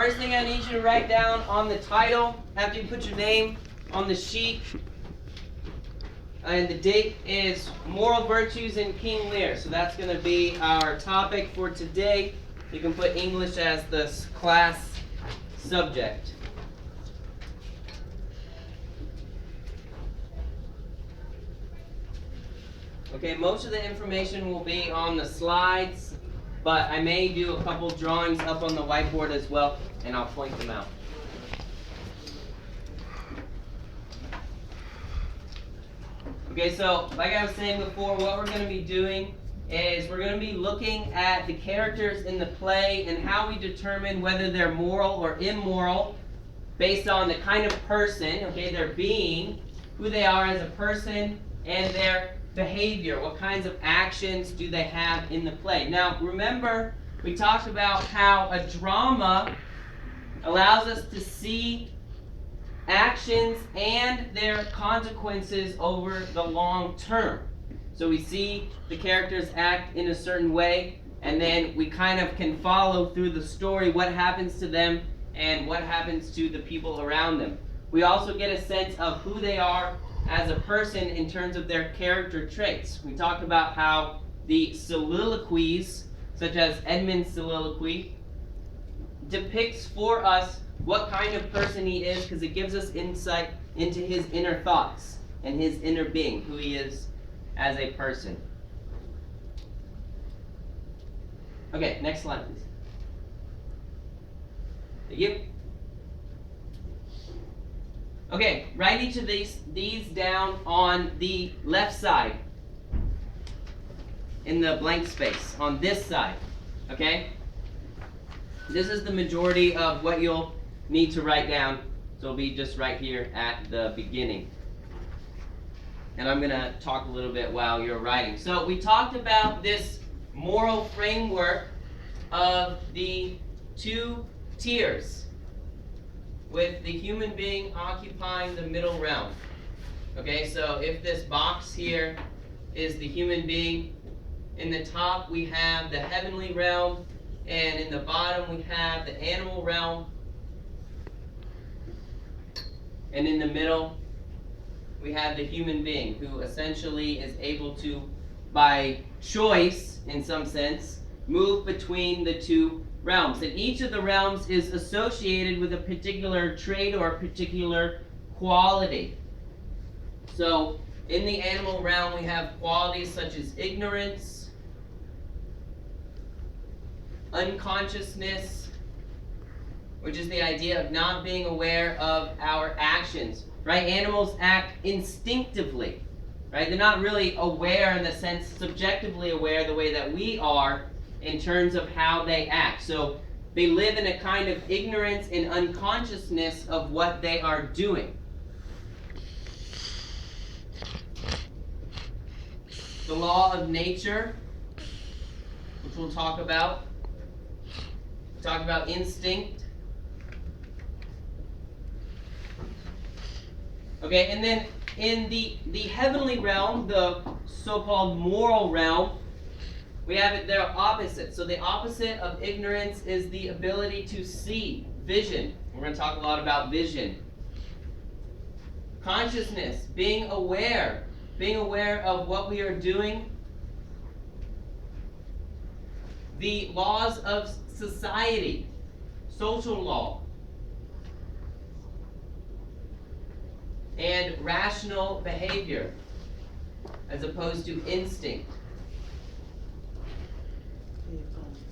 first thing I need you to write down on the title, after you put your name on the sheet, and the date is Moral Virtues in King Lear. So that's going to be our topic for today. You can put English as the class subject. Okay, most of the information will be on the slides, but I may do a couple drawings up on the whiteboard as well, and I'll point them out. Okay, so like I was saying before, what we're going to be doing is we're going to be looking at the characters in the play and how we determine whether they're moral or immoral based on the kind of person, okay, their being, who they are as a person, and their behavior. What kinds of actions do they have in the play? Now, remember, we talked about how a drama allows us to see actions and their consequences over the long term. So we see the characters act in a certain way, and then we kind of can follow through the story what happens to them and what happens to the people around them. We also get a sense of who they are as a person in terms of their character traits. We talked about how the soliloquies, such as Edmund's soliloquy, depicts for us what kind of person he is, because it gives us insight into his inner thoughts and his inner being, who he is as a person. Okay, next slide, please. Thank you. Okay, write each of these down on the left side in the blank space, on this side, okay? This is the majority of what you'll need to write down, so it'll be just right here at the beginning. And I'm going to talk a little bit while you're writing. So we talked about this moral framework of the two tiers, with the human being occupying the middle realm. Okay, so if this box here is the human being, in the top we have the heavenly realm, and in the bottom we have the animal realm, and in the middle we have the human being, who essentially is able to, by choice in some sense, move between the two realms. And each of the realms is associated with a particular trait or a particular quality. So in the animal realm we have qualities such as ignorance, unconsciousness, which is the idea of not being aware of our actions, right? Animals act instinctively, right? They're not really aware in the sense, subjectively aware the way that we are in terms of how they act. So they live in a kind of ignorance and unconsciousness of what they are doing. The law of nature, which we'll talk about. We'll talk about instinct. Okay, and then in the heavenly realm, the so-called moral realm, we have it there opposite. So the opposite of ignorance is the ability to see, vision. We're going to talk a lot about vision. Consciousness, being aware of what we are doing. The laws of society, social law. And rational behavior, as opposed to instinct.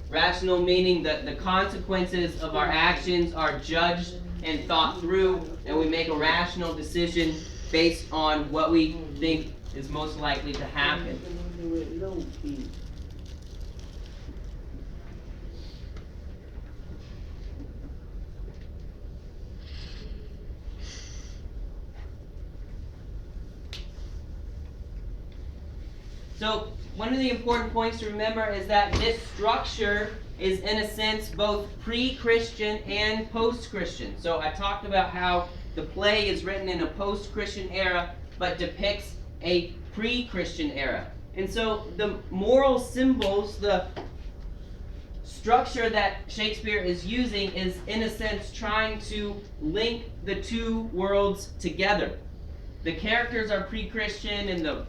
Rational meaning that the consequences of our actions are judged and thought through, and we make a rational decision based on what we think is most likely to happen. So one of the important points to remember is that this structure is, in a sense, both pre-Christian and post-Christian. So I talked about how the play is written in a post-Christian era, but depicts a pre-Christian era. And so the moral symbols, the structure that Shakespeare is using is, in a sense, trying to link the two worlds together. The characters are pre-Christian, and the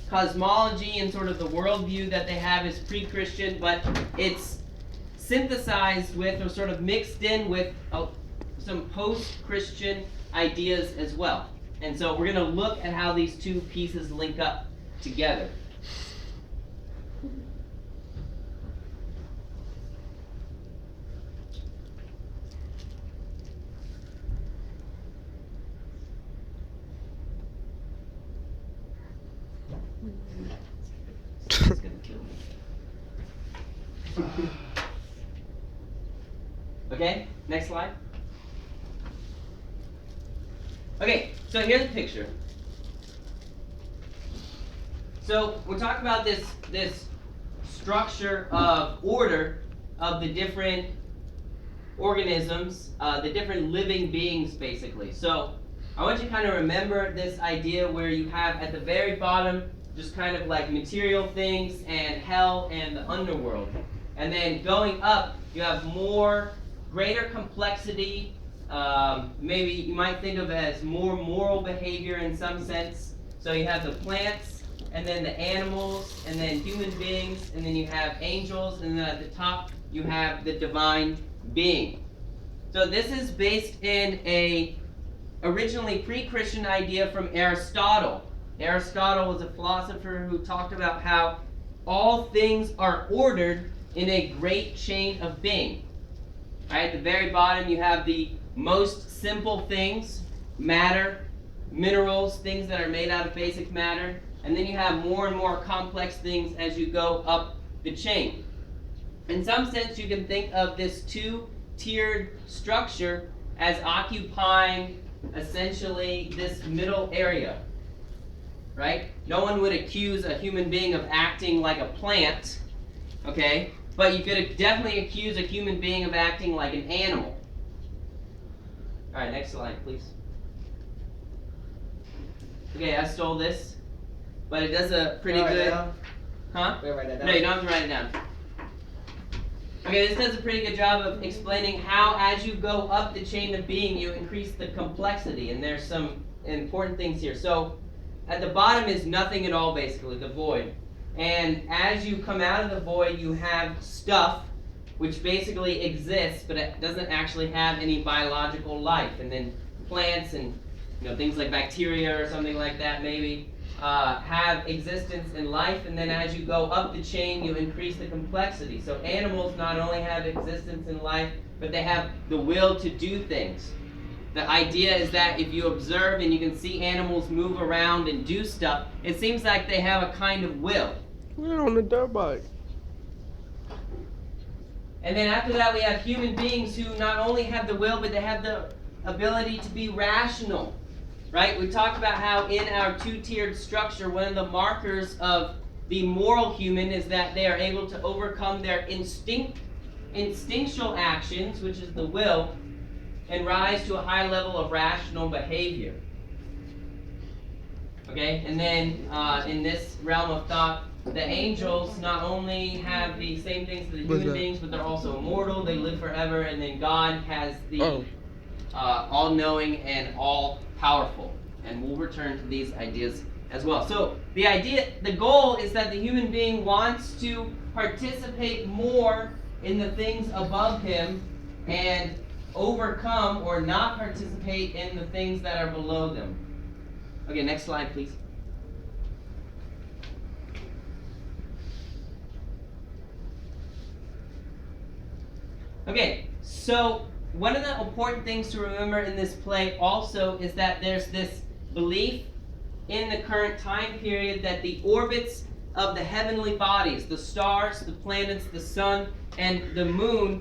cosmology and sort of the worldview that they have is pre-Christian, but it's synthesized with, or sort of mixed in with, some post-Christian ideas as well. And so we're going to look at how these two pieces link up together. It's gonna kill me. Okay, next slide. Okay, so here's a picture. So we're talking about this structure of order of the different organisms, the different living beings, basically. So I want you to kind of remember this idea where you have at the very bottom just kind of like material things and hell and the underworld. And then going up, you have greater complexity. Maybe you might think of it as more moral behavior in some sense. So you have the plants, and then the animals, and then human beings, and then you have angels, and then at the top you have the divine being. So this is based in a originally pre-Christian idea from Aristotle. Aristotle was a philosopher who talked about how all things are ordered in a great chain of being. Right, at the very bottom you have the most simple things, matter, minerals, things that are made out of basic matter, and then you have more and more complex things as you go up the chain. In some sense, you can think of this two-tiered structure as occupying essentially this middle area, right? No one would accuse a human being of acting like a plant, okay? But you could definitely accuse a human being of acting like an animal. All right, next slide, please. Okay, I stole this, but it does a pretty good. Huh? Wait, write that down. No, you don't have to write it down. Okay, this does a pretty good job of explaining how, as you go up the chain of being, you increase the complexity, and there's some important things here. So, at the bottom is nothing at all, basically, the void. And as you come out of the void, you have stuff, which basically exists, but it doesn't actually have any biological life. And then plants and things like bacteria or something like that maybe have existence in life. And then as you go up the chain, you increase the complexity. So animals not only have existence in life, but they have the will to do things. The idea is that if you observe and you can see animals move around and do stuff, it seems like they have a kind of will. We're on the dirt bike. And then after that, we have human beings who not only have the will, but they have the ability to be rational, right? We talked about how in our two-tiered structure, one of the markers of the moral human is that they are able to overcome their instinctual actions, which is the will, and rise to a high level of rational behavior. Okay, and then in this realm of thought, the angels not only have the same things as the human beings, but they're also immortal, they live forever, and then God has the all-knowing and all-powerful. And we'll return to these ideas as well. So the goal is that the human being wants to participate more in the things above him and overcome or not participate in the things that are below them. Okay, next slide, please. Okay, so one of the important things to remember in this play also is that there's this belief in the current time period that the orbits of the heavenly bodies, the stars, the planets, the sun, and the moon